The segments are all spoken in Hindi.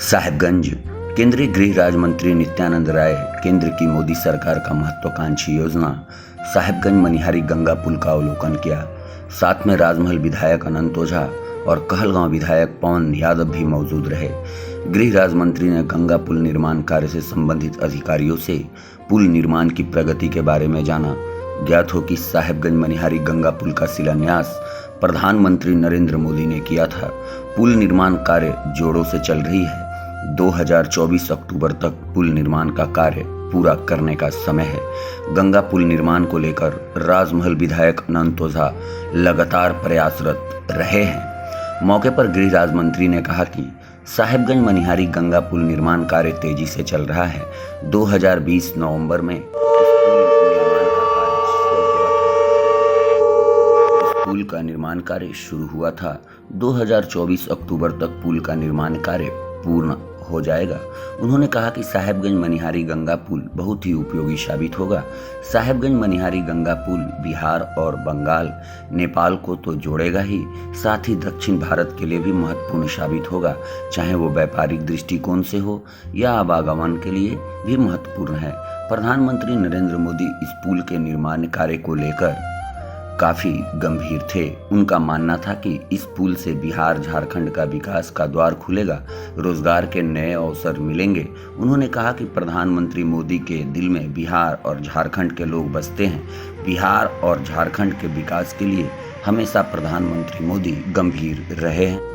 साहिबगंज। केंद्रीय गृह राज्य मंत्री नित्यानंद राय केंद्र की मोदी सरकार का महत्वाकांक्षी योजना साहिबगंज मनिहारी गंगा पुल का अवलोकन किया। साथ में राजमहल विधायक अनंत ओझा और कहलगांव विधायक पवन यादव भी मौजूद रहे। गृह राज्य मंत्री ने गंगा पुल निर्माण कार्य से संबंधित अधिकारियों से पुल निर्माण की प्रगति के बारे में जाना। ज्ञात हो कि साहिबगंज मनिहारी गंगा पुल का शिलान्यास प्रधानमंत्री नरेंद्र मोदी ने किया था। पुल निर्माण कार्य जोरों से चल रही है। 2024 अक्टूबर तक पुल निर्माण का कार्य पूरा करने का समय है। गंगा पुल निर्माण को लेकर राजमहल विधायक अनंत ओझा लगातार प्रयासरत रहे हैं। मौके पर गृह राज्य मंत्री ने कहा कि साहिबगंज मनिहारी गंगा पुल निर्माण कार्य तेजी से चल रहा है। 2020 नवंबर में पुल का निर्माण कार्य शुरू हुआ था। 2024 अक्टूबर तक पुल का निर्माण कार्य पूर्ण हो जाएगा। उन्होंने कहा कि साहिबगंज मनिहारी गंगा पुल बहुत ही उपयोगी साबित होगा। साहिबगंज मनिहारी गंगा पुल बिहार और बंगाल, नेपाल को तो जोड़ेगा ही, साथ ही दक्षिण भारत के लिए भी महत्वपूर्ण साबित होगा, चाहे वो व्यापारिक दृष्टिकोण से हो या आवागमन के लिए भी महत्वपूर्ण है। प्रधानमंत्री नरेंद्र मोदी इस पुल के निर्माण कार्य को लेकर काफी गंभीर थे। उनका मानना था कि इस पुल से बिहार झारखंड का विकास का द्वार खुलेगा, रोजगार के नए अवसर मिलेंगे। उन्होंने कहा कि प्रधानमंत्री मोदी के दिल में बिहार और झारखंड के लोग बसते हैं। बिहार और झारखंड के विकास के लिए हमेशा प्रधानमंत्री मोदी गंभीर रहे हैं।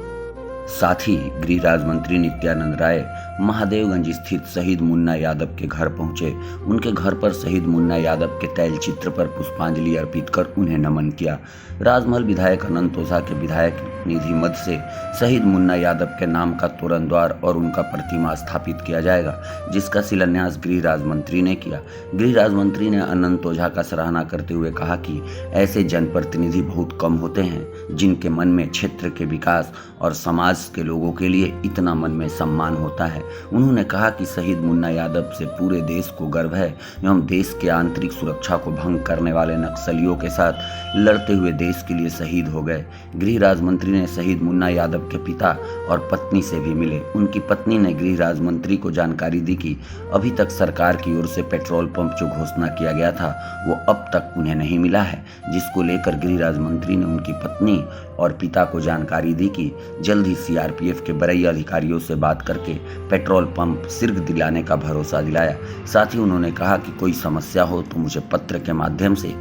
साथ ही गृह राज्य मंत्री नित्यानंद राय महादेवगंज स्थित शहीद मुन्ना यादव के घर पहुंचे। उनके घर पर शहीद मुन्ना यादव के तैल चित्र पर पुष्पांजलि अर्पित कर उन्हें नमन किया। राजमहल विधायक अनंत ओझा के विधायक निधि मद से शहीद मुन्ना यादव के नाम का तोरण द्वार और उनका प्रतिमा स्थापित किया जाएगा, जिसका शिलान्यास गृह राज्य मंत्री ने किया। गृह राज्य मंत्री ने अनंत ओझा का सराहना करते हुए कहा कि ऐसे जनप्रतिनिधि बहुत कम होते हैं जिनके मन में क्षेत्र के विकास और समाज के लोगों के लिए इतना मन में सम्मान होता है। उन्होंने कहा कि शहीद मुन्ना यादव से पूरे देश को गर्व है एवं देश के आंतरिक सुरक्षा को भंग करने वाले नक्सलियों के साथ लड़ते हुए देश के लिए शहीद हो गए। गृह राज्य मंत्री ने शहीद मुन्ना यादव के पिता और पत्नी से भी मिले। उनकी पत्नी ने गृह राज्य मंत्री को जानकारी दी कि अभी तक सरकार की ओर से पेट्रोल पंप जो घोषणा किया गया था वो अब तक उन्हें नहीं मिला है, जिसको लेकर गृह राज्य मंत्री ने उनकी पत्नी और पिता को जानकारी दी कि जल्द ही सीआरपीएफ के बड़े अधिकारियों से बात करके पेट्रोल पंप शीघ्र दिलाने का भरोसा दिलाया। साथ ही उन्होंने कहा कि कोई समस्या हो तो मुझे पत्र के माध्यम से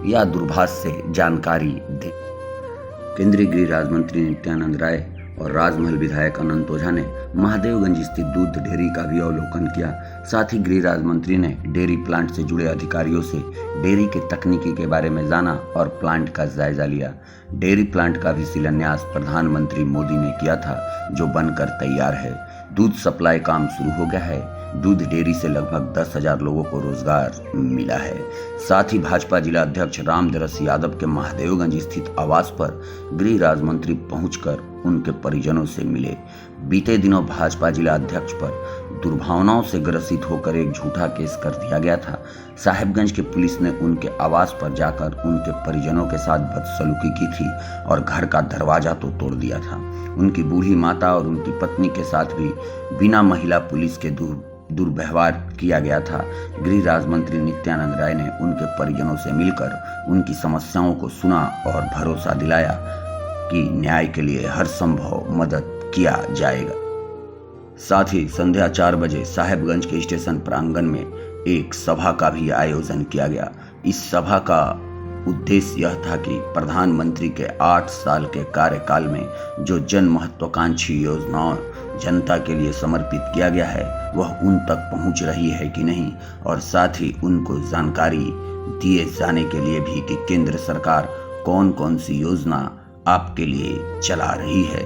या दूरभाष से जानकारी दें। केंद्रीय गृह राज्य मंत्री नित्यानंद राय और राजमहल विधायक अनंत ओझा ने महादेवगंज स्थित दूध डेयरी का भी अवलोकन किया। साथ ही गृह राज्य मंत्री ने डेयरी प्लांट से जुड़े अधिकारियों से डेयरी के तकनीकी के बारे में जाना और प्लांट का जायजा लिया। डेयरी प्लांट का भी शिलान्यास प्रधानमंत्री मोदी ने किया था, जो बनकर तैयार है। दूध सप्लाई काम शुरू हो गया है। दूध डेयरी से लगभग 10,000 लोगों को रोजगार मिला है। साथ ही भाजपा जिला अध्यक्ष रामदरस यादव के महादेवगंज स्थित आवास पर गृह राज्य मंत्री पहुंचकर उनके परिजनों से मिले। बीते दिनों भाजपा जिला अध्यक्ष पर दुर्भावनाओं से ग्रसित होकर एक झूठा केस कर दिया गया था। साहिबगंज की पुलिस ने उनके आवास पर जाकर उनके परिजनों के साथ बदसलूकी की थी और घर का दरवाजा तो तोड़ दिया था। उनकी बूढ़ी माता और उनकी पत्नी के साथ भी बिना महिला पुलिस के दुर्व्यवहार किया गया था। गृह राज्य मंत्री नित्यानंद राय ने उनके परिजनों से मिलकर उनकी समस्याओं को सुना और भरोसा दिलाया कि न्याय के लिए हर संभव मदद किया जाएगा। साथ ही संध्या 4 बजे साहिबगंज के स्टेशन प्रांगण में एक सभा का भी आयोजन किया गया। इस सभा का उद्देश्य यह था कि प्रधानमंत्री के 8 साल के कार्यकाल में जो जन महत्वाकांक्षी योजनाओं जनता के लिए समर्पित किया गया है वह उन तक पहुंच रही है कि नहीं, और साथ ही उनको जानकारी दिए जाने के लिए भी कि केंद्र सरकार कौन कौन सी योजना आपके लिए चला रही है।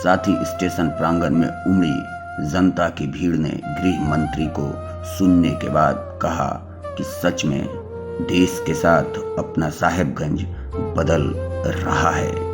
साथ ही स्टेशन प्रांगण में उमड़ी जनता की भीड़ ने गृह मंत्री को सुनने के बाद कहा कि सच में देश के साथ अपना साहिबगंज बदल रहा है।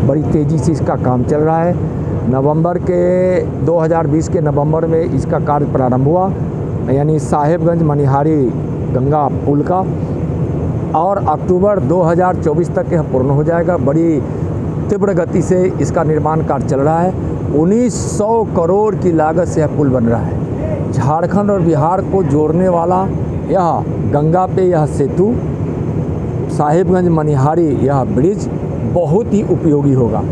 बड़ी तेज़ी से इसका काम चल रहा है। 2020 के नवंबर में इसका कार्य प्रारंभ हुआ, यानी साहेबगंज मनिहारी गंगा पुल का, और अक्टूबर 2024 तक यह पूर्ण हो जाएगा। बड़ी तीव्र गति से इसका निर्माण कार्य चल रहा है। 1900 करोड़ की लागत से यह पुल बन रहा है। झारखंड और बिहार को जोड़ने वाला यह गंगा पे यह सेतु, साहेबगंज मनिहारी यह ब्रिज बहुत ही उपयोगी होगा।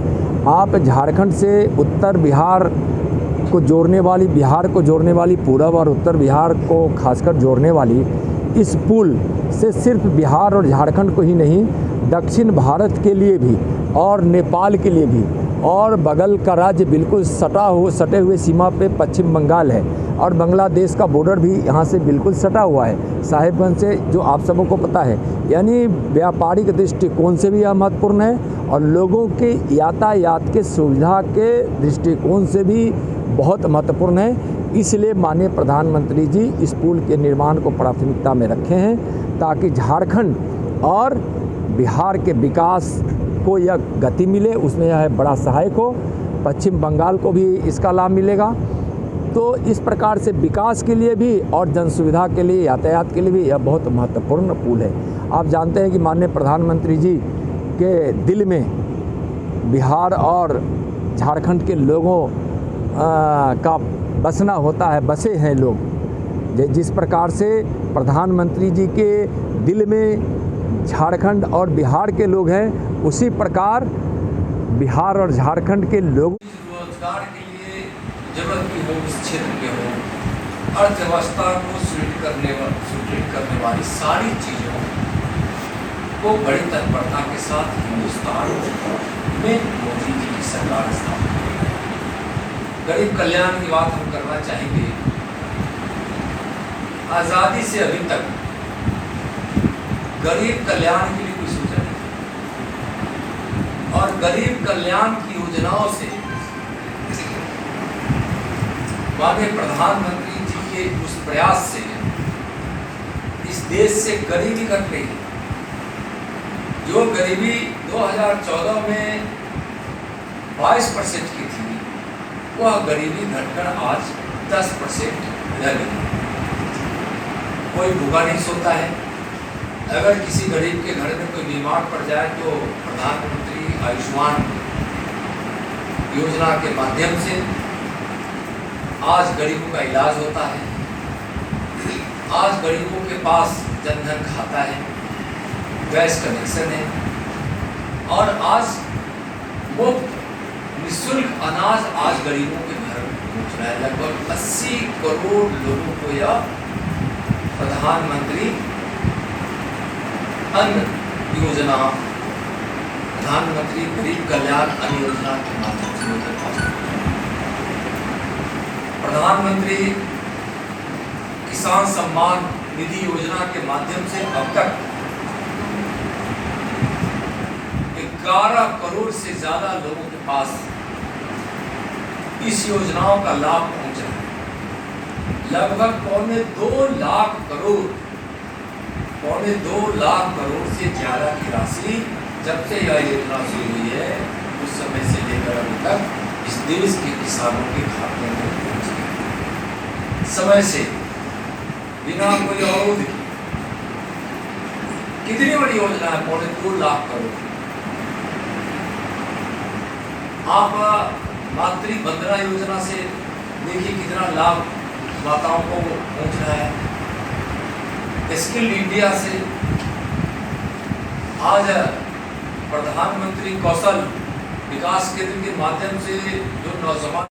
आप झारखंड से उत्तर बिहार को जोड़ने वाली, बिहार को जोड़ने वाली, पूरब और उत्तर बिहार को खासकर जोड़ने वाली इस पुल से सिर्फ बिहार और झारखंड को ही नहीं, दक्षिण भारत के लिए भी और नेपाल के लिए भी, और बगल का राज्य बिल्कुल सटे हुए सीमा पे पश्चिम बंगाल है, और बांग्लादेश का बॉर्डर भी यहाँ से बिल्कुल सटा हुआ है साहेबगंज से, जो आप सबों को पता है। यानी व्यापारिक दृष्टिकोण से भी यह महत्वपूर्ण है, और लोगों के यातायात के सुविधा के दृष्टिकोण से भी बहुत महत्वपूर्ण है। इसलिए माननीय प्रधानमंत्री जी इस पुल के निर्माण को प्राथमिकता में रखे हैं, ताकि झारखंड और बिहार के विकास को यह गति मिले, उसमें यह बड़ा सहायक हो। पश्चिम बंगाल को भी इसका लाभ मिलेगा। तो इस प्रकार से विकास के लिए भी और जन सुविधा के लिए, यातायात के लिए भी यह बहुत महत्वपूर्ण पुल है। आप जानते हैं कि माननीय प्रधानमंत्री जी के दिल में बिहार और झारखंड के लोगों का बसना होता है, बसे हैं लोग। जिस प्रकार से प्रधानमंत्री जी के दिल में झारखंड और बिहार के लोग हैं, उसी प्रकार बिहार और झारखंड के लोग रोजगार के लिए जरूरत की हो, इस क्षेत्र के हो, अर्थव्यवस्था को सुदृढ़ करने वाली सारी चीज़ों को बड़ी तत्परता के साथ हिंदुस्तान में मोदी जी की सरकार स्थापित की। गरीब कल्याण की बात हम करना चाहेंगे। आज़ादी से अभी तक गरीब कल्याण के लिए कोई सोचा नहीं, और गरीब कल्याण की योजनाओं से माननीय प्रधानमंत्री जी के उस प्रयास से इस देश से गरीबी घट रही है। जो गरीबी 2014 में 22% की थी, वह गरीबी घटकर आज 10% रह गई। कोई भूखा नहीं सोता है। अगर किसी गरीब के घर में कोई बीमार पड़ जाए तो प्रधानमंत्री आयुष्मान योजना के माध्यम से आज गरीबों का इलाज होता है। आज गरीबों के पास जनधन खाता है, गैस कनेक्शन है, और आज मुफ्त निःशुल्क अनाज आज गरीबों के घर पहुँच रहा है। लगभग 80 करोड़ लोगों को यह प्रधानमंत्री अन्न योजना, प्रधानमंत्री गरीब कल्याण अन्न योजना के माध्यम से मिल रहा है। प्रधानमंत्री किसान सम्मान निधि योजना के माध्यम से अब तक 11 करोड़ से ज्यादा लोगों के पास इस योजनाओं का लाभ पहुंचा है। लगभग 2.25 लाख करोड़ से ज्यादा की राशि जब से यह योजना शुरू हुई है उस समय से लेकर अभी तक इस देश के किसानों के खाते में पहुंच गई, समय से, बिना कोई अवरोध के। कितनी बड़ी योजना है, 2.25 लाख करोड़। आप मातृ वंदना योजना से देखिए कितना लाभ माताओं को पहुंच रहा है। स्किल इंडिया से आज प्रधानमंत्री कौशल विकास केंद्र के माध्यम से जो नौजवान